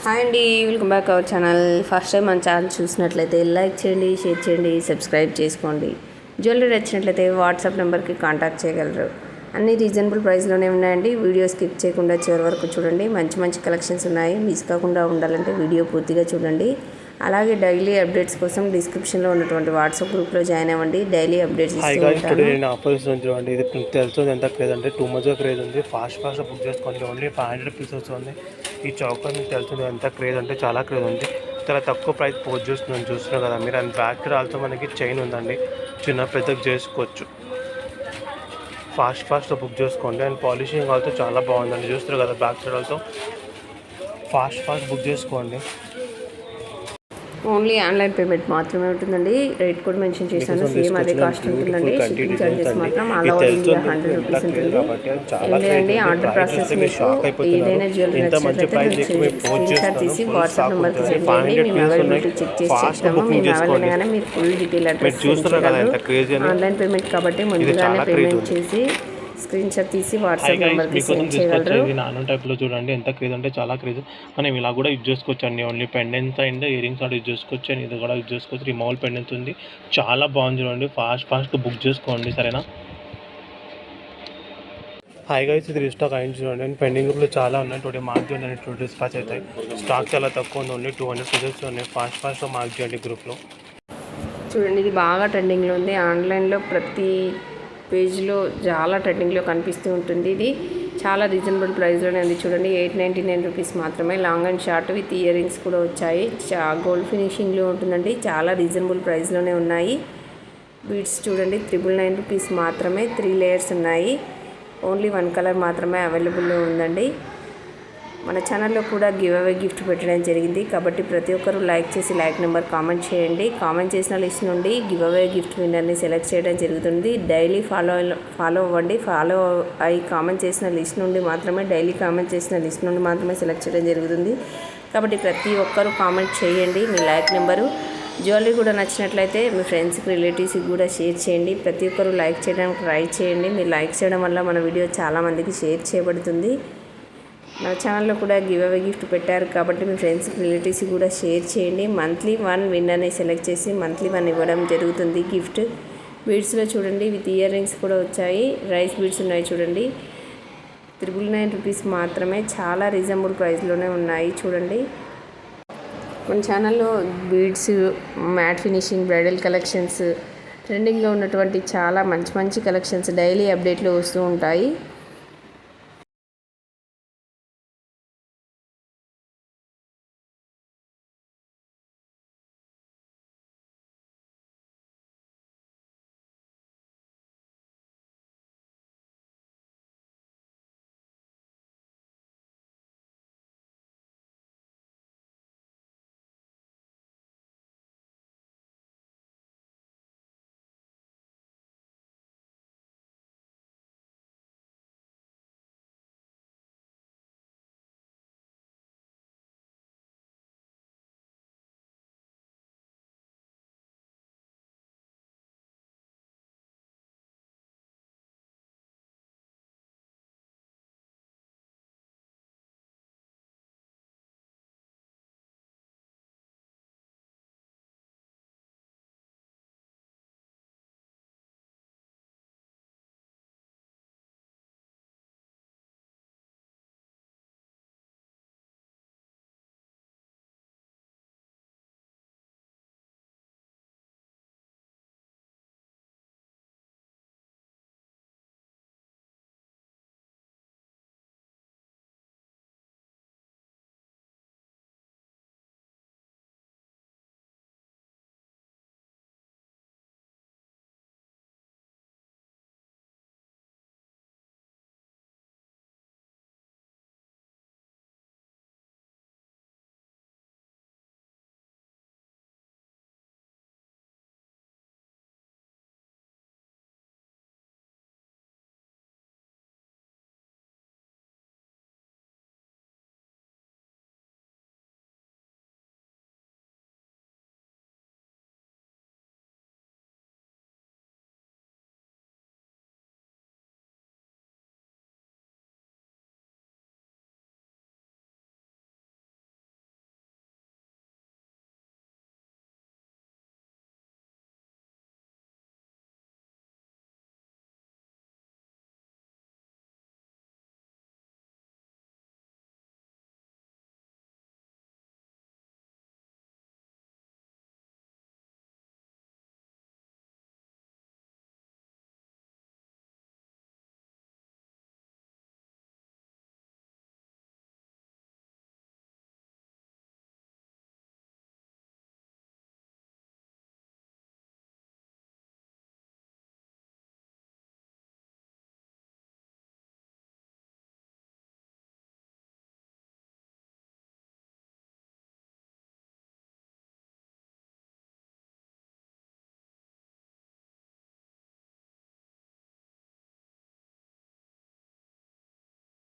Hi అండి, welcome back our channel. First time మన channel చూసినట్లయితే లైక్ చేయండి, షేర్ చేయండి, సబ్స్క్రైబ్ చేసుకోండి. జ్యువెలరీ నచ్చినట్లయితే వాట్సాప్ నెంబర్కి కాంటాక్ట్ చేయగలరు. అన్ని రీజనబుల్ ప్రైస్లోనే ఉన్నాయండి. వీడియో స్కిప్ చేయకుండా చివరి వరకు చూడండి. మంచి మంచి కలెక్షన్స్ ఉన్నాయి. మిస్ కాకుండా ఉండాలంటే వీడియో పూర్తిగా చూడండి. అలాగే డైలీ అప్డేట్స్ కోసం డిస్క్రిప్షన్లో ఉన్నటువంటి వాట్సాప్ గ్రూప్లో జాయిన్ అవ్వండి. డైలీ అప్డేట్స్ నేను ఆఫర్స్ చూడండి. ఇది తెలుస్తుంది ఎంత క్రేజ్ అంటే టూ మచ్ క్రేజ్ ఉంది. ఫాస్ట్ బుక్ చేసుకోండి. ఓన్లీ 500 రూపీస్ వస్తుంది. ఈ చౌకర్ మీకు తెలుస్తుంది ఎంత క్రేజ్ అంటే చాలా క్రేజ్ ఉంది. చాలా తక్కువ ప్రైస్ పోస్ట్ చూస్తున్నారు కదా మీరు. అండ్ బ్యాక్ ఆల్సో మనకి చైన్ ఉందండి. చిన్న పెద్దగా చేసుకోవచ్చు. ఫాస్ట్గా బుక్ చేసుకోండి. అండ్ పాలిషింగ్ ఆల్సో చాలా బాగుందండి. చూస్తున్నారు కదా back side also fast book చేసుకోండి. ఓన్లీ ఆన్లైన్ పేమెంట్ మాత్రమే ఉంటుందండి. రేట్ కూడా మెన్షన్ చేశాను, సేమ్ అదే కాస్ట్ ఉంటుందండి. షిప్పింగ్ చార్జెస్ మాత్రం ఆల్ ఓవర్ ఇండియా 100 రూపీస్ ఉంటుంది. ఏం లేదండి, ఆర్డర్ ప్రాసెస్ మీకు ఏదైనా జ్యువెలరీ నచ్చినట్లయితే స్క్రీన్ షాట్ తీసి వాట్సాప్ నెంబర్కి సెండ్ చేయండి. మేము అవైలబిలిటీ చెక్ చేసి చెప్తాము. మేము అవైలబుల్గానే మీరు ఫుల్ డీటెయిల్ అడ్రస్ సెండ్ చేయగలరు. ఆన్లైన్ పేమెంట్ కాబట్టి ముందుగానే పేమెంట్ చేసి స్క్రీన్ షాట్ తీసి వాట్సాప్ నెంబర్కి సెండ్ చేయగలరు. నాన్ టైప్లో చూడండి ఎంత క్రేజ్ అంటే చాలా క్రేజ్. మనం ఇలా కూడా యూజ్ చేసుకోవచ్చు అండి. Only pendants and ear rings కూడా యూజ్ చేసుకోవచ్చు. అండ్ ఇది కూడా యూజ్ చేసుకోవచ్చు. రిమూవల్ పెండెంట్స్ ఉంది, చాలా బాగుంది చూడండి. ఫాస్ట్గా బుక్ చేసుకోండి, సరేనా. హాయిగా ఇది రీస్టాక్ అయింది చూడండి. అండ్ పెండింగ్ గ్రూప్లో చాలా ఉన్నాయి. టోటల్ మార్క్ చేయండి అని 2 డిస్పాచ్ అవుతాయి. స్టాక్ చాలా తక్కువ ఉంది. ఓన్లీ 200 పీసెస్ ఉన్నాయి. ఫాస్ట్గా మార్క్ చేయండి గ్రూప్లో. చూడండి, ఇది బాగా ట్రెండింగ్లో ఉంది. ఆన్లైన్లో ప్రతి పేజ్లో చాలా ట్రెండింగ్లో కనిపిస్తూ ఉంటుంది. ఇది చాలా రీజనబుల్ ప్రైస్లోనే ఉంది. చూడండి, 899 రూపీస్ మాత్రమే. Long and short with ear rings కూడా వచ్చాయి. గోల్డ్ ఫినిషింగ్లో ఉంటుందండి. చాలా రీజనబుల్ ప్రైస్లోనే ఉన్నాయి. బీడ్స్ చూడండి, 999 రూపీస్ మాత్రమే. 3 లేయర్స్ ఉన్నాయి. ఓన్లీ 1 కలర్ మాత్రమే అవైలబుల్లో ఉందండి. మన ఛానల్లో కూడా గివ్ అవే గిఫ్ట్ పెట్టడం జరిగింది కాబట్టి ప్రతి ఒక్కరూ లైక్ చేసి లైక్ నెంబర్ కామెంట్ చేయండి. కామెంట్ చేసిన లిస్ట్ నుండి గివ్ అవే గిఫ్ట్ విన్నర్ని సెలెక్ట్ చేయడం జరుగుతుంది. డైలీ ఫాలో అవ్వండి. ఫాలో అయ్యి కామెంట్ చేసిన లిస్ట్ నుండి మాత్రమే సెలెక్ట్ చేయడం జరుగుతుంది. కాబట్టి ప్రతి ఒక్కరూ కామెంట్ చేయండి మీ లైక్ నెంబరు. జ్యువెలరీ కూడా నచ్చినట్లయితే మీ ఫ్రెండ్స్కి, రిలేటివ్స్కి కూడా షేర్ చేయండి. ప్రతి ఒక్కరూ లైక్ చేయడానికి ట్రై చేయండి. మీరు లైక్ చేయడం వల్ల మన వీడియో చాలామందికి షేర్ చేయబడుతుంది. నా ఛానల్లో కూడా గివ్ అవే గిఫ్ట్ పెట్టారు కాబట్టి మీ ఫ్రెండ్స్కి, రిలేటివ్స్కి కూడా షేర్ చేయండి. మంత్లీ 1 విన్నర్ని సెలెక్ట్ చేసి మంత్లీ 1 ఇవ్వడం జరుగుతుంది గిఫ్ట్. బీడ్స్లో చూడండి, విత్ ఇయర్ రింగ్స్ కూడా వచ్చాయి. రైస్ బీడ్స్ ఉన్నాయి చూడండి. 999 రూపీస్ మాత్రమే. చాలా రీజనబుల్ ప్రైస్లోనే ఉన్నాయి చూడండి. మన ఛానల్లో beads, matte finishing, bridal collections, ట్రెండింగ్లో ఉన్నటువంటి చాలా మంచి కలెక్షన్స్ డైలీ అప్డేట్లు వస్తూ ఉంటాయి.